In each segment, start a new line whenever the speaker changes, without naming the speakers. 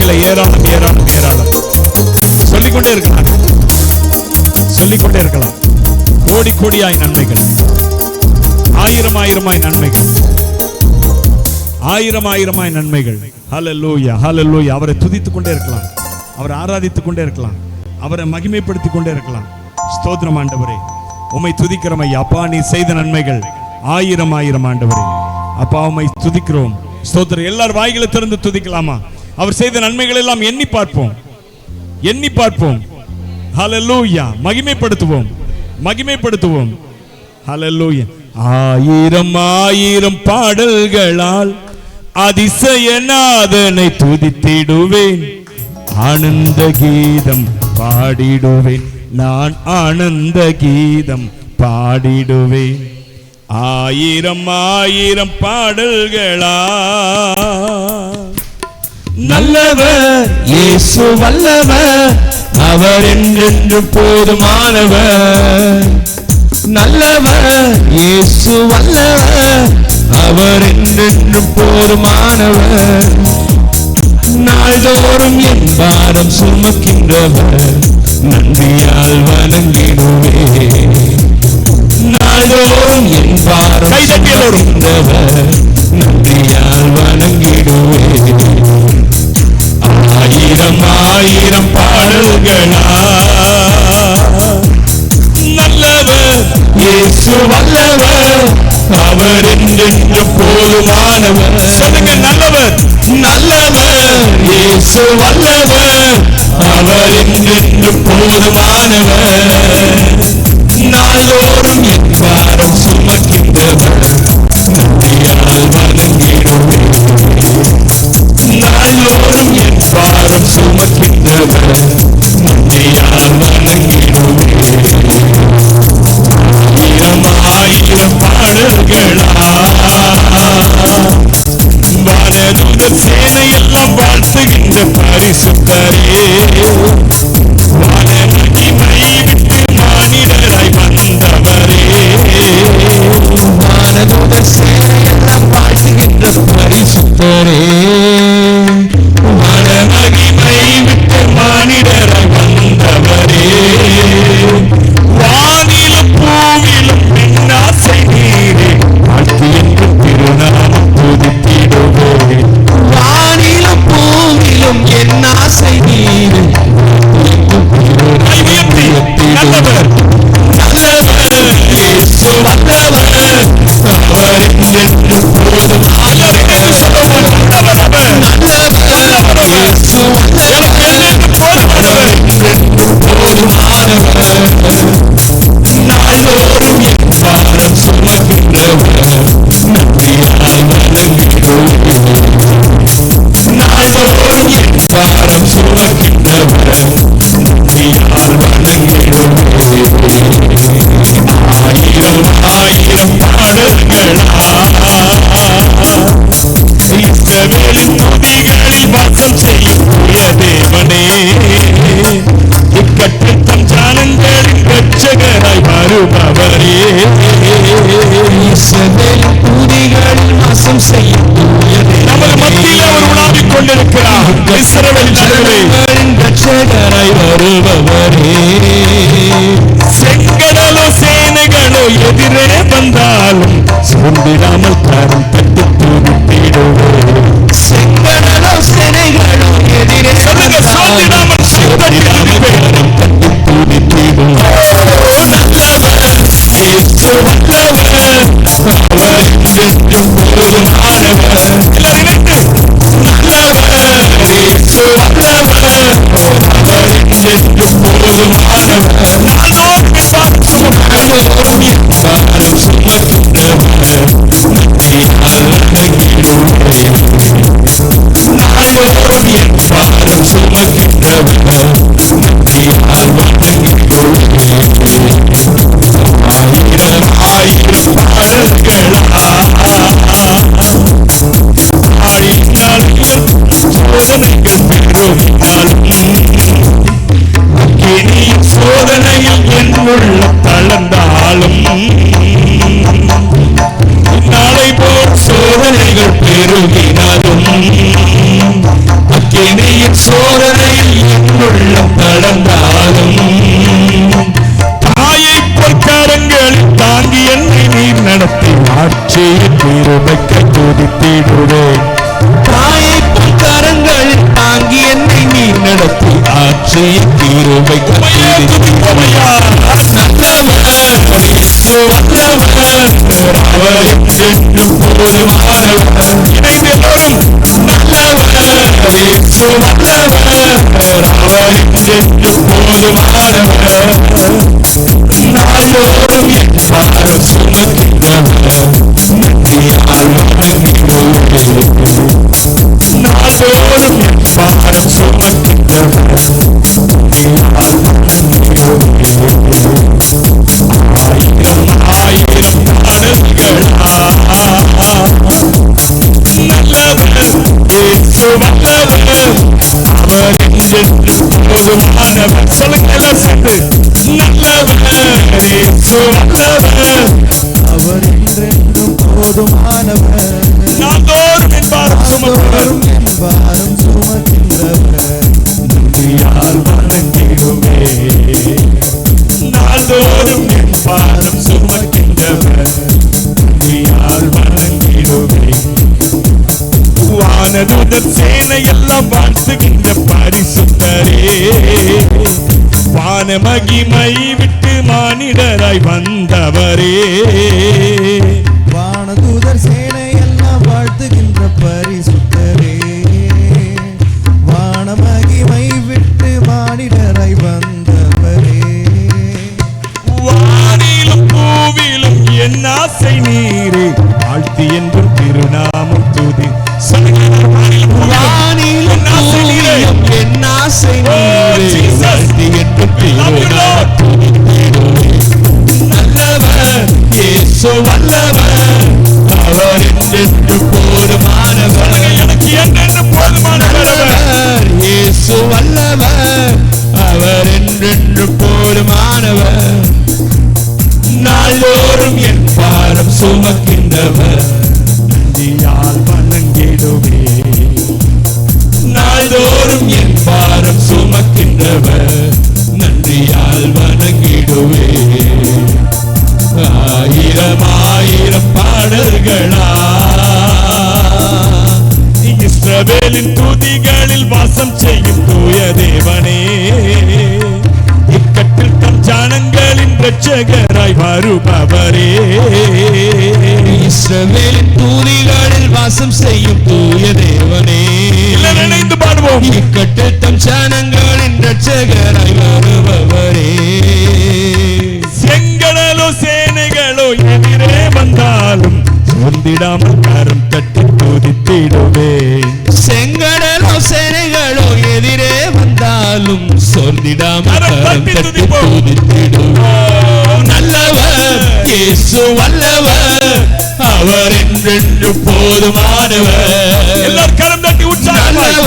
வாழ்க்கையில ஏராளம் ஏராளம் ஏராளம் சொல்லிக்கொண்டே இருக்கலாம், சொல்லிக்கொண்டே இருக்கலாம். கோடி கோடியாய் நன்மைகள், ஆயிரம் ஆயிரமாய் நன்மைகள், ஆயிரம் ஆயிரமாய் நன்மைகள். ஹல்லேலூயா, ஹல்லேலூயா. அவரை துதித்துக் கொண்டே இருக்கலாம், அவரை ஆராதித்துக் கொண்டே இருக்கலாம், அவரை மகிமைப்படுத்திக் கொண்டே இருக்கலாம். ஸ்தோத்திரம் ஆண்டவரே, உம்மை துதிக்கிறோம் ஐயா. அப்பா, நீ செய்த நன்மைகள் ஆயிரம் ஆயிரம் ஆண்டவரே. அப்பா, உம்மை துதிக்கிறோம். ஸ்தோத்திரம். எல்லாரும் வாய்களை திறந்து துதிக்கலாமா? அவர் செய்த நன்மைகள் எல்லாம் எண்ணி பார்ப்போம், எண்ணி பார்ப்போம். ஹல்லேலூயா. மகிமைப்படுத்துவோம், மகிமைப்படுத்துவோம். ஹல்லேலூயா. ஆயிரம் ஆயிரம் பாடல்களால் அதிசயநாதனை துதித்திடுவேன், ஆனந்த கீதம் பாடிடுவேன், நான் ஆனந்த கீதம் பாடிடுவேன். ஆயிரம் ஆயிரம் பாடல்களால்
நல்லவர் இயேசு வல்லவர், அவர் என்றென்று போதுமானவர். நல்லவர் இயேசு வல்லவர், அவர் என்றென்று போதுமானவர். நாள்தோறும் என் பாரம் சுமக்கின்றவர், நன்றியால் வணங்கிடுவேன். நாள்தோறும் என் பாரம் சுமக்கின்றவர், நன்றியால் வணங்கிடுவேன். ஆயிரம் ஆயிரம் பாடல்களால் நல்லவர் இயேசு வல்லவர், அவர் என்றென்று போதுமானவர்.
சொல்லுங்க, நல்லவர்,
நல்லவர் இயேசு வல்லவர், அவர் என்றென்று போதுமானவர். நாள்தோறும் என் பாரம் சுமக்கின்றவர், நன்றியால் வணங்கிடுவேன். நாள்தோறும் என் பாரம் சுமக்கின்றவர், நன்றியால் வணங்கிடுவேன். ஆயிரம் ஆயிரம் பாடல்களால் வானதூதர் சேனையெல்லாம் வாழ்த்துகின்ற பரிசுத்தரே, வான மகிமை விட்டு மானிடராய் வந்தவரே. வானதூதர் சேனையெல்லாம் வாழ்த்துகின்ற பரிசுத்தரே, வான மகிமை விட்டு மானிடராய் வந்தவரே. வானிலும் பூவிலும் பெண்ணாசை நீரே, வாழ்த்து என்று திருநாமம் துதித்திடுவே. வானிலும் பூவிலும் என் ஆசை நீரே, நல்லவர், நல்லவர் இயேசு வல்லவர், அவர் என்றென்று போதுமானவர். நல்லவர் இயேசு வல்லவர், அவர் என்றென்று போதுமானவர். நாள்தோறும் என் பாரம் சுமக்கின்றவர், நன்றியால் வணங்கிடுவேன். நாள்தோறும் என் பாரம் சுமக்கின்றவர், நன்றியால் வணங்கிடுவேன். ஆயிரம் ஆயிரம் பாடல்களால் இஸ்ரவேலின் துதிகளில் வாசம் செய்யும் தேவனே, இக்கட்டில் தம் ஜனங்களின் இரட்சகராய் வருபவரே. இஸ்ரவேலின் துதிகளில் வாசம் செய்யும் நமது மத்தியில் அவர் உலாவிக் கொண்டிருக்கிறார். இஸ்ரவேலின் இரட்சகராய் வருபவரே. செங்கடலோ சேனைகளோ எதிரே வந்தாலும் சோர்ந்திடாமல் கரம் தட்டி துதித்திடுவோம். செங்கடலோ சேனைகளோ எதிரே சோர்ந்திடாமல் கரம் தட்டி துதித்திடுவோம். நல்லவர் இயேசு வல்லவர், அவர் என்றென்றும் போதுமானவர். நல்லவர் இயேசு வல்லவர், அவர் என்றென்றும் போதுமானவர். நாள்தோறும் என் பாரம் சுமக்கின்றவர், நன்றியால் வணங்கிடுவேன். நாள்தோறும் என் பாரம் சுமக்கின்றவர், நன்றியால் வணங்கிடுவேன். ஆயிரம் ஆயிரம் பாடல்களால் ஆழினாலும் சோதனைகள் பெருகினாலும், அக்கினியின் சோதனையில் என் உள்ள தளர்ந்தாலும், நாளை போல் சோதனைகள் பெருகினாலும், அக்கினியின் சோதனையில் என் உள்ளம் தளர்ந்தாலும் தாயை பொற்கரங்களில் தாங்கி என்னை நீர் நடத்தி ஆட்சியின் கிருபைக்கு துதித்திடுவேன். தாயை பொற்கரங்களில் தாங்கி என்னை நீர் நடத்தி ஆட்சியின் கிருபைக்கு துதித்திடுவேன். அவர் என்றும் போதுமானவர். இணைந்து எல்லோரும் நல்லவர் இயேசு வல்லவர். அவர் என்றும் போதுமானவர். நாள்தோறும் என் பாரம் சுமக்கின்றவர். நன்றியால் வணங்குகிறேன். நாள்தோறும் என் பாரம் சுமக்கின்றவர். நன்றியால் வணங்குகிறேன். ஆயிரம் பாடல்களா நல்லவர் இயேசு வல்லவர். அவர் என்றென்றும் போதுமானவர். சொல்லுங்க எல்லாம் சேர்ந்து. நல்லவர் இயேசு வல்லவர்.
அவர் என்றென்றும் போதுமானவர்.
நாள்தோறும் என் பாரம் சுமக்கிறவர். நன்றியால் வணங்கிடுவேன். நாள்தோறும் என் பாரம் சுமக்கின்றவர். நன்றியால் வணங்கிடுவேன். வானதூதர் சேனை எல்லாம் வாழ்த்துகின்ற பரிசுத்தரே. வான மகிமை விட்டு மானிடராய் வந்தவரே.
வானதூதர் சேனை எல்லாம் வாழ்த்துகின்ற பரிசுத்தரே. வான மகிமை விட்டு மானிடராய் வந்தவரே.
வானிலும் பூவிலும் என் ஆசை நீரே. வாழ்த்து என்றும் திருநாமம் துதி. வானிலும் பூவிலும் என் ஆசை நீரே. வாழ்த்து என்றும் திருநாமம் துதி. நல்லவர் இயேசு வல்லவர். அவர் என்றென்றும் போதுமானவர். எனக்கு என்றென்றும் போதுமானவர். இயேசு வல்லவர். அவர் என்றென்றும் போதுமானவர். நாள்தோறும் என் பாரம் சுமக்கின்றவர். நன்றியால் வணங்கிடுவேன். நாள்தோறும் என் பாரம் சுமக்கின்றவர். நன்றியால் வணங்கிடுவேன். ஆயிரம் ஆயிரம் பாடல்களா இஸ்ரவேலின் துதிகளில் வாசம் செய்யும் தூய தேவனே. இக்கட்டில் தம் ஜனங்களின் இரட்சகராய் வருபவரே. இஸ்ரவேலின் துதிகளில் வாசம் செய்யும் தூய தேவனே. இணைந்து பாடுவோம். இக்கட்டில் தம் ஜனங்களின் இரட்சகராய் வருபவரே. செங்கடலோ சேனைகளோ எதிரே வந்தாலும் சோர்ந்திடாமல் கரம் தட்டி துதித்திடுவேன். செங்கடலோ சேனைகளோ எதிரே வந்தாலும் சோர்ந்திடாமல் கரம் தட்டி துதித்திடுவேன். நல்லவர் இயேசு வல்லவர். அவர் என்றென்றும் போதுமானவர். எல்லாரும் கரம் தட்டி உற்சாகமாய்.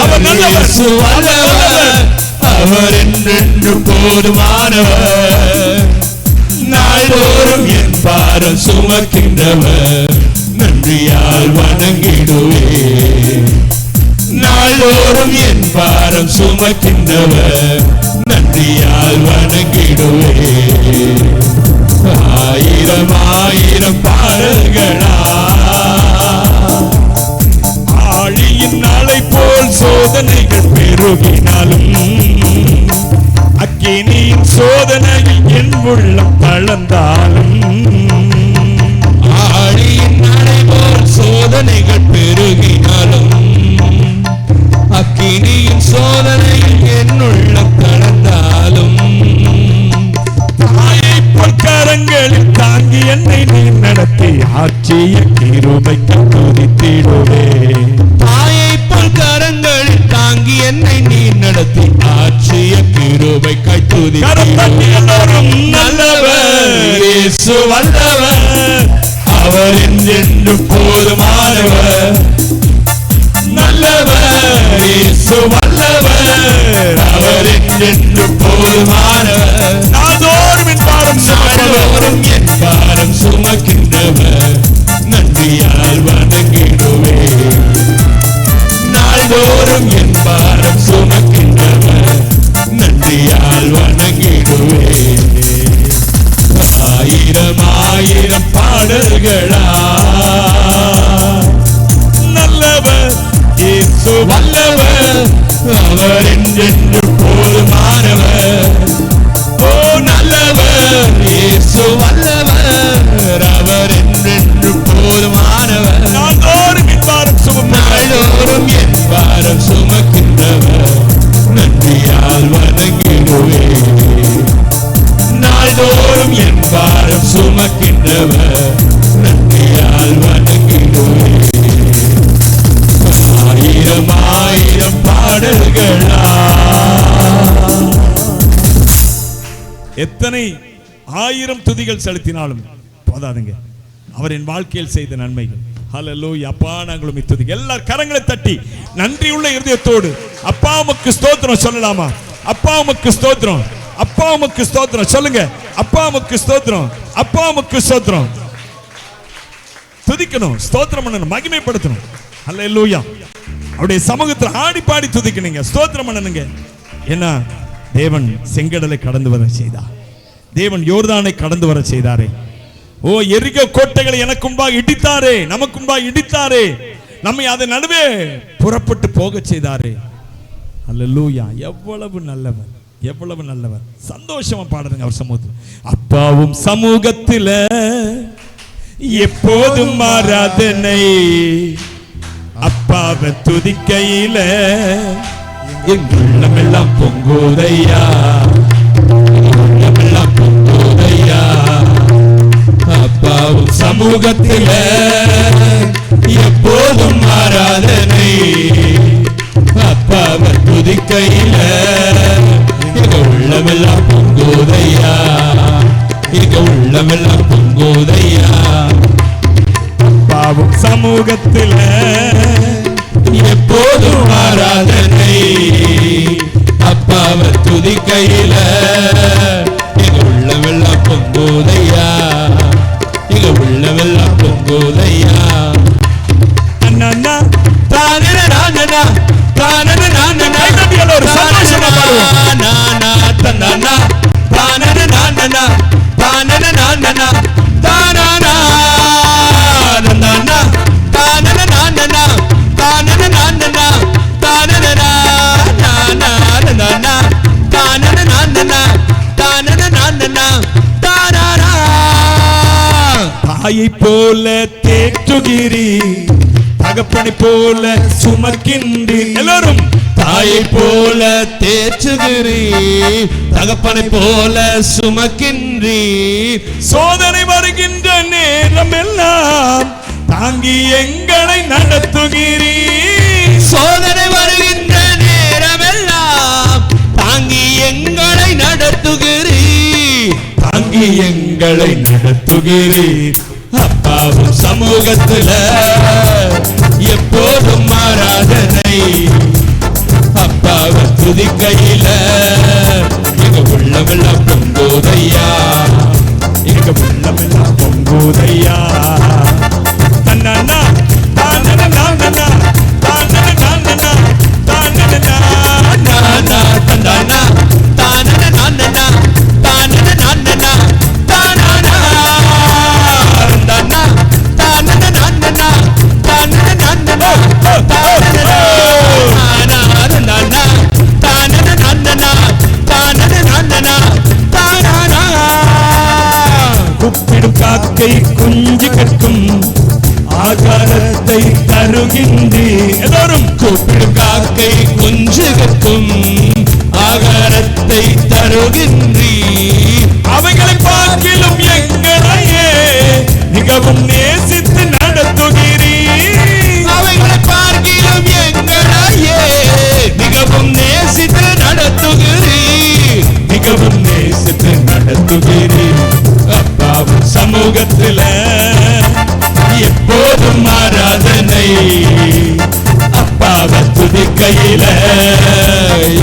அவர் இயேசு வல்லவர். அவர் என்றென்றும் போதுமானவர். நாள்தோறும் என் பாரம் சுமக்கின்றவர். நன்றியால் வணங்கிடுவேன். நாள்தோறும் என் பாரம் சுமக்கின்றவர். நன்றியால் வணங்கிடுவேன். ஆயிரம் ஆயிரம் பாடல்களா ஆழியின் நாளை போல் சோதனைகள் பெருகினாலும் அக்கினியின் சோதனையில் என் உள்ளம் தளர்ந்தாலும் ஆழியின் நாளை போல் சோதனைகள் பெருகினாலும் அக்கினியின் சோதனையில் என் உள்ளம் தளர்ந்தாலும் தாயை பொற்கரங்களில் தாங்கி என்னை நீர் நடத்தி ஆட்சிய கிருபைக்கு துதித்திடுவேன். தாயை பொற்கரங்களில் தாங்கி என்னை நீர் நடத்தி ஆட்சிய கிருபைக்கு துதித்திடுவேன். நல்லவர் இயேசு வல்லவர். அவர் என்றென்றும் போதுமானவர். நல்லவர் இயேசு வல்லவர். அவர் என்றென்றும் போதுமானவர். நாள்தோறும் என் பாரம் சுமக்கின்றவர். என் பாரம் சுமக்கின்றவர். நன்றியால் வணங்கிடுவேன். நாள்தோறும் என் என்றென்றும் போதுமானவர். ஓ நல்லவர் இயேசு வல்லவர், அவர் என்றென்றும் போதுமானவர். நாள்தோறும் என் பாரம் சுமக்கின்றவர், நன்றியால் வணங்கிடுவேன். நாள்தோறும் என் பாரம் சுமக்கின்றவர், நன்றியால் வணங்கிடுவேன். ஆயிரம் ஆயிரம் பாடல்களா,
எத்தனை ஆயிரம் துதிகள் செலுத்தினாலும் போதாதுங்க அவர் என் வாழ்க்கையில் செய்த நன்மைகள். ஹல்லேலூயா. அப்பா நாங்கள் உம்மை துதிக்கிறோம். எல்லார் கரங்களை தட்டி நன்றியுள்ள இருதயத்தோடு அப்பா உமக்கு ஸ்தோத்திரம் சொல்லலாமா? அப்பா உமக்கு ஸ்தோத்திரம், அப்பா உமக்கு ஸ்தோத்திரம் சொல்லுங்க. அப்பா உமக்கு ஸ்தோத்திரம், அப்பா உமக்கு ஸ்தோத்திரம். துதிக்கணும், ஸ்தோத்திரம் பண்ணணும், மகிமைப்படுத்தணும். ஹல்லேலூயா. அவருடைய சமூகத்தில் ஆடி பாடி துதிக்கணுங்க, ஸ்தோத்திரம் பண்ணணுங்க. ஏன்னா தேவன் செங்கடலை கடந்து வர செய்தார், தேவன் யோர்தானை கடந்து வர செய்தாரே. ஓ எரிகோ கோட்டைகளை எனக்கு முன்பாக இடித்தாரே, நமக்கு முன்பாக இடித்தாரே, நம்மை அதன் நடுவே புறப்பட்டு போக செய்தாரே. அல்லேலூயா. எவ்வளவு நல்லவர், எவ்வளவு நல்லவர். சந்தோஷமா பாடுறேங்க அவர் சமூகத்தில். அப்பாவும் சமூகத்தில் எப்போதும் ஆராதனை, அப்பாவை துதிக்கையில என் உள்ளமெல்லாம் பொங்குதையா, உள்ளமெல்லாம் பொங்குதையா. அப்பாவும் சமூகத்தில் எப்போதும் ஆராதனை, அப்பாவை துதிக்கையில எங்க உள்ளமெல்லாம் பொங்குதையா, எங்க உள்ளமெல்லாம் பொங்குதையா. அப்பாவும் சமூகத்தில் எப்போதும் ஆராதனை, அப்பாவை துதிக்கையில எங்க உள்ளமெல்லாம் பொங்குதையா, எங்க உள்ளமெல்லாம் பொங்குதையா. தாயை போல தேற்றுகிறீ, தகப்பனை போல சுமக்கின்றி. எல்லாரும் தாயை போல தேற்றுகிறீ, தகப்பனை போல சுமக்கின்றி. சோதனை வருகின்ற நேரம் எல்லாம் தாங்கி எங்களை நடத்துகிறீ, சோதனை வருகின்ற நேரம் எல்லாம் தாங்கி எங்களை நடத்துகிறீ, தாங்கி எங்களை நடத்துகிறீ. அப்பாவும் சமூகத்தில் எப்போதும் ஆராதனை, அப்பாவை துதிக்கையில எங்க உள்ளமெல்லாம் பொங்குதையா, எங்க உள்ளமெல்லாம் பொங்குதையா. தன்னன்னா தானன நானனா, தானன நானனா, தானன நானனா, தன்னன்னா தானன நானனா, தானன நானனா, தானனா தன்னா தானன நானனா, தானன நானனா, தானன நானனா, தானன நானனா, தானன நானனா, தானனா. கூப்பிடும் காக்கை குஞ்சு கட்டும், ஆகாரத்தை தருகின்றி. எல்லாரும் கூப்பிடும் காக்கை குஞ்சு கட்டும், ஆகாரத்தை தருகின்றி. அவைகளை பார்க்கிலும் எங்களையே மிகவும் நேசித்து நடத்துகிறீ, அவைகளை பார்க்கிலும் எங்களையே மிகவும் நேசித்து நடத்துகிறீ, மிகவும் நேசித்து நடத்துகிறீ. அப்பாவும் சமூகத்தில் எப்போதும் ஆராதனை, அப்பாவை துதிக்கையில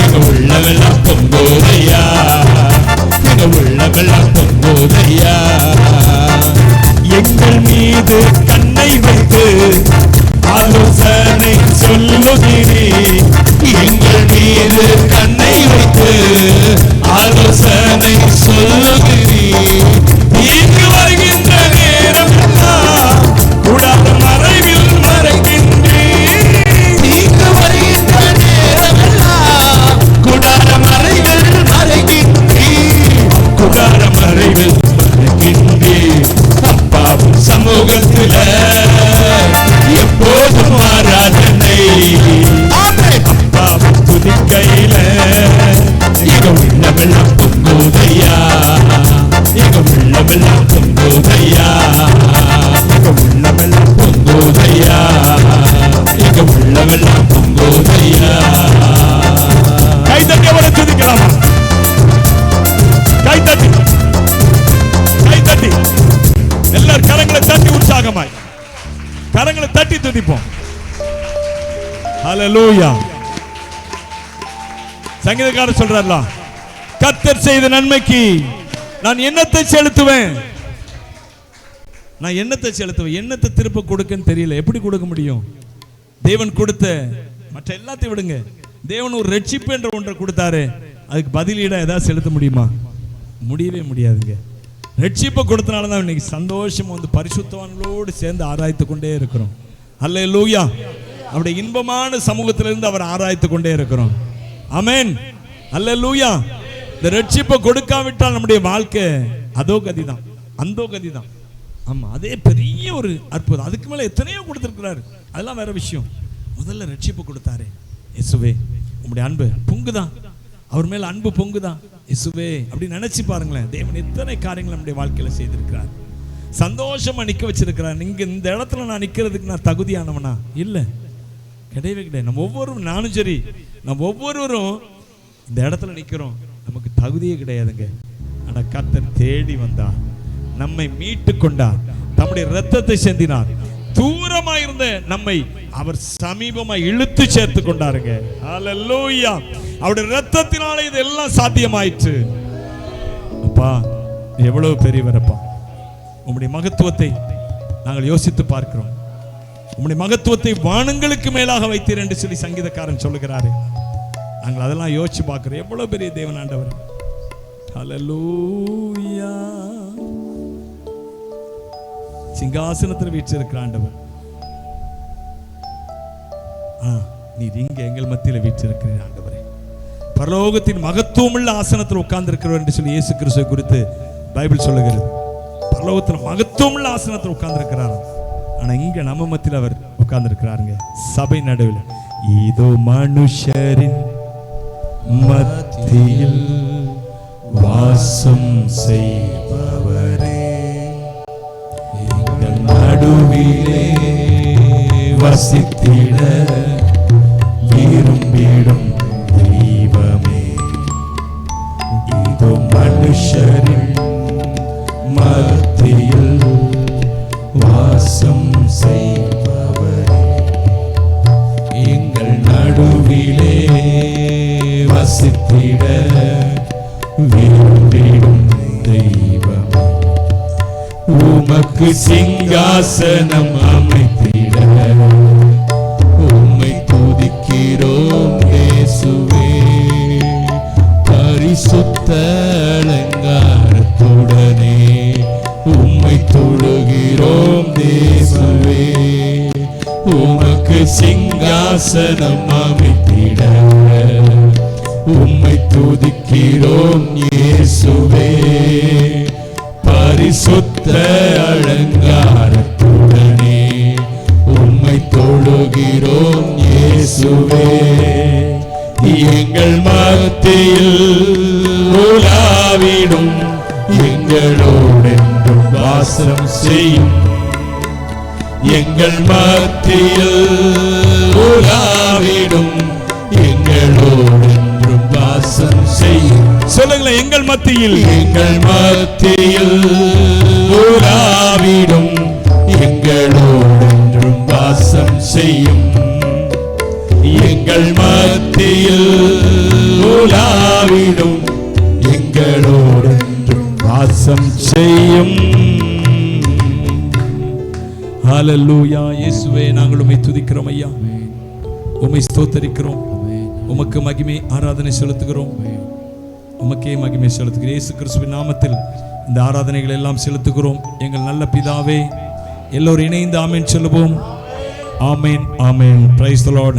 எங்க உள்ளமெல்லாம் பொங்குதையா, எங்க உள்ளமெல்லாம் பொங்குதையா. எங்கள் மீது கண்ணை வைத்து ஆலோசனை சொல்லுகிறீ, எங்கள் மீது கண்ணை வைத்து ஆலோசனை சொல்லுகிறீ. தீங்கு வருகின்ற நேரம் எல்லாம் கூடாத மறைவில் மறைக்கின்றீ, தீங்கு வருகின்ற நேரம் எல்லாம் துதிப்போம். ஹல்லேலூயா. சங்கீதக்காரர் சொல்றார்ல, கர்த்தர் செய்த நன்மைக்கு நான் என்னத்தை செலுத்துவேன்? நான் என்னத்தை செலுத்துவேன்? என்னத்தை திருப்ப கொடுக்கன்னு தெரியல. எப்படி கொடுக்க முடியும்? தேவன் கொடுத்த மற்ற எல்லாத்தையும் விடுங்க, தேவன் ஒரு ரட்சிப்பு என்ற ஒன்றை கொடுத்தாரு, அதுக்கு பதிலீடா ஏதாவது செலுத்த முடியுமா? முடியவே முடியாதுங்க. ரட்சிப்பை கொடுத்தனால தான் இன்னைக்கு சந்தோஷம் வந்து பரிசுத்தவான்களோடு சேர்ந்து ஆராய்த்து கொண்டே இருக்கிறோம். அல்லேலூயா. அவருடைய இன்பமான சமூகத்திலிருந்து அவர் ஆராய்த்து கொண்டே இருக்கிறோம். ஆமென். அல்லேலூயா. இந்த ரட்சிப்பை கொடுக்காவிட்டால் நம்முடைய வாழ்க்கை அதோ கதிதான், அந்தோ கதிதான். ஆமா, அதே பெரிய ஒரு அற்புதம். அதுக்கு மேல எத்தனையோ கொடுத்திருக்கிறாரு, அதெல்லாம் வேற விஷயம். முதல்ல ரட்சிப்பு கொடுத்தாரு. இயேசுவே உங்களுடைய அன்பு பொங்குதான், அவர் மேல அன்பு பொங்குதான். இயேசுவே அப்படி நினைச்சு பாருங்களேன், தேவன் எத்தனை காரியங்கள் நம்முடைய வாழ்க்கையில செய்திருக்கிறார். சந்தோஷமா நிக்க வச்சிருக்கிறார். நீங்க இந்த இடத்துல நான் நிக்கிறதுக்கு நான் தகுதியானவனா? இல்ல, கிடையவே கிடையாது. நம்ம ஒவ்வொருவரும், நானும் சரி, நம்ம ஒவ்வொருவரும் இந்த இடத்துல நிக்கிறோம், நமக்கு தகுதியே கிடையாதுங்க. ஆனா கர்த்தர் தேடி வந்தார், நம்மை மீட்டு கொண்டார், தம்முடைய இரத்தத்தை சிந்தினார். தூரமா இருந்த நம்மை அவர் சமீபமாய் இழுத்து சேர்த்து கொண்டாருங்க. ஹல்லேலூயா. அவருடைய இரத்தத்தினாலே இதெல்லாம் சாத்தியமாயிற்று. அப்பா எவ்வளவு பெரியவரப்பா. உம்முடைய மகத்துவத்தை நாங்கள் யோசித்து பார்க்கிறோம். உம்முடைய மகத்துவத்தை வானங்களுக்கு மேலாக வைத்தீர் என்று சொல்லி சங்கீதக்காரன் சொல்லுகிறாரு. நாங்கள் அதெல்லாம் யோசிச்சு பார்க்கிறோம். எவ்வளவு பெரிய தேவன் ஆண்டவர். ஹல்லேலூயா. சிங்காசனத்தில் வீற்றிருக்கிற ஆண்டவர், நீர் இங்க எங்கள் மத்தியில் வீற்றிருக்கிற ஆண்டவரே. பரலோகத்தின் மகத்துவமுள்ள ஆசனத்தில் உட்கார்ந்து இருக்கிறவர் என்று சொல்லி இயேசு கிறிஸ்துவை குறித்து பைபிள் சொல்லுகிறது. பரலோகத்தில் மகத்துவமுள்ள ஆசனத்தில் உட்கார்ந்து இருக்கிறார். ஆனா இங்க நம்ம மத்தியில் அவர் உட்கார்ந்து இருக்கிறாருங்க, சபை நடுவில். இதோ மனுஷரின் மத்தியில் வாசம் செய்பவரே, எங்கள் நடுவிலே வசித்திட விரும்பிடும் தெய்வமே. இதோ மனுஷரின் மத்தியில் வாசம் செய்பவரே, எங்கள் நடுவிலே வசித்திட விரும்பிடும் தெய்வமே. உமக்கு சிங்காசனம் அமைத்திட உம்மை துதிக்கிறோம் இயேசுவே. பரிசுத்த அலங்காரத்துடனே உம்மை தொழுகிறோம் இயேசுவே. உமக்கு சிங்காசனம் அமைத்திட உம்மை துதிக்கிறோம் இயேசுவே. பரிசுத்த அலங்காரத்துடனே உம்மை தொழுகிறோம் இயேசுவே. எங்கள் மத்தியில் உலாவிடும், எங்களோடென்றும் வாசம் செய்யும். எங்கள் மத்தியில் உலாவிடும், எங்களோடென்றும் வாசம் செய்யும். சொல்லுங்களேன், எங்கள் மத்தியில், எங்கள் மத்தியில் உலாவிடும், எங்களோடென்றும் வாசம் செய்யும். எங்கள் மத்தியில் உலாவிடும், எங்களோடென்றும் வாசம் செய்யும். ஹல்லேலூயா. இயேசுவே நாங்கள் உம்மை துதிக்கிறோம் ஐயா, உம்மை ஸ்தோத்தரிக்கிறோம். உமக்கு மகிமை ஆராதனை செலுத்துகிறோம். உமக்கே மகிமை செலுத்துகிறோம். இயேசு கிறிஸ்துவின் நாமத்தில் இந்த ஆராதனைகள் எல்லாம் செலுத்துகிறோம். எங்கள் நல்ல பிதாவே, எல்லோரும் இணைந்து ஆமென் சொல்லுவோம். Amen, amen. Praise the Lord.